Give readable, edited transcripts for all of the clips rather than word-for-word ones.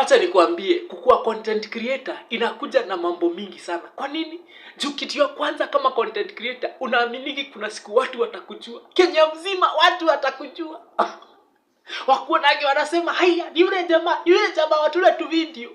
Wacha nikwambie, kukuwa content creator inakuja na mambo mingi sana. Kwa nini? Juu kitu ya kwanza kama content creator, unaaminiki kuna siku watu watakujua. Kenya mzima watu watakujua. Wakuonage wanasema, haya, yule jamaa watule tu video.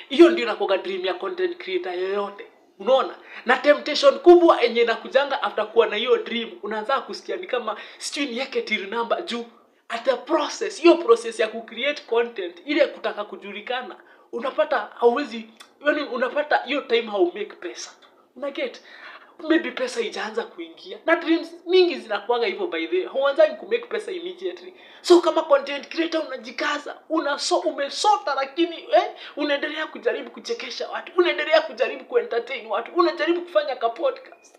Hiyo ndio inakuwa dream ya content creator yoyote. Unaona? Na temptation kubwa yenye inakujanga after kuwa na hiyo dream, unaanza kusikia ni kama sijui niweke till number juu. At the process, hiyo process ya kucreate content, ile kutaka kujulikana, unapata hauwezi, yani unapata hiyo time how make pesa. Unaget? Maybe pesa ijaanza kuingia. Na dreams mingi zinakuanga hivyo by the way. Huanzani ku make pesa immediately. So kama content creator unajikaza, umesota lakini unaendelea kujaribu kuchekesha watu, unaendelea kujaribu kuentertain watu, unajaribu kufanya ka podcast.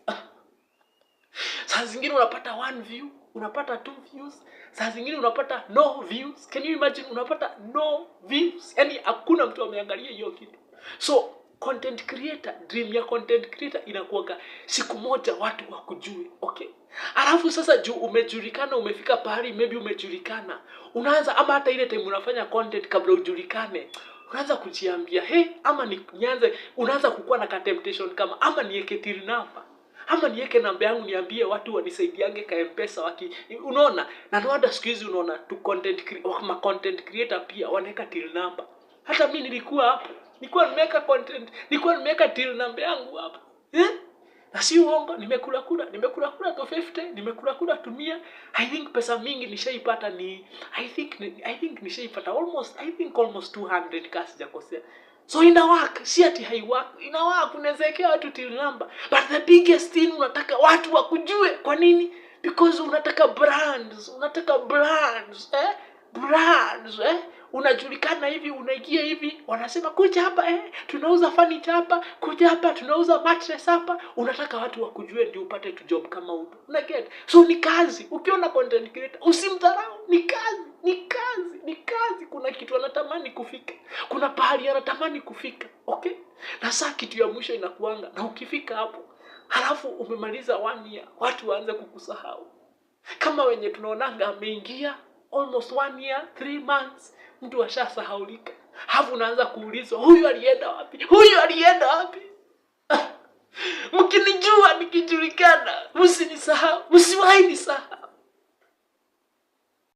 Saa zingine unapata 1 view, unapata 2 views, saa zingine unapata no views. Can you imagine unapata no views? Yaani hakuna mtu ameangalia hiyo kitu. So content creator, dream ya content creator inakuwa siku moja watu wakujue, okay? Alafu sasa juu umejulikana, umefika pahali maybe umejulikana, unaanza ama hata ile time unafanya content kabla ujulikane, unaanza kujiambia, ama nianze, unaanza kukuwa na temptation kama ama niweke till number, ama niweke namba yangu niambie watu wanisaidiange ka M-Pesa unaona? Na ndio siku hizi unaona tu content creator pia wanaweka till number. Hata mimi nilikuwa hapo, nilikuwa nimeweka content, nilikuwa nimeweka till number yangu hapo. Na si uongo, nimekula to 50, nimekula to 100. I think pesa mingi nishaipata ni I think nishaipata almost 200 kasi sijakosea. So ina work, si ati hai work. Ina work, unawezekea watu till number. But the biggest thing, unataka watu wakujue. Kwa nini? Because unataka brands, unajulikana hivi, unaingia hivi, wanasema kuja hapa, tunauza furniture hapa, kuja hapa, tunauza mattress hapa. Unataka watu wakujue ndio upate tu job kama huko. Una get? So ni kazi. Ukiona content creator, usimdharau, ni kazi. Kuna kitu anatamani kufika. Kuna pahali anatamani kufika, okay? Na saa kitu ya mwisho inakuanga, na ukifika hapo, halafu umemaliza 1 year, watu waanze kukusahau. Kama wenye tunaonanga ameingia almost 1 year, 3 months, mtu ashasahaulika. Hafu unaanza kuulizwa, huyu alienda wapi? Mkinijua nikijulikana, msinisahau, msiwahi nisahau.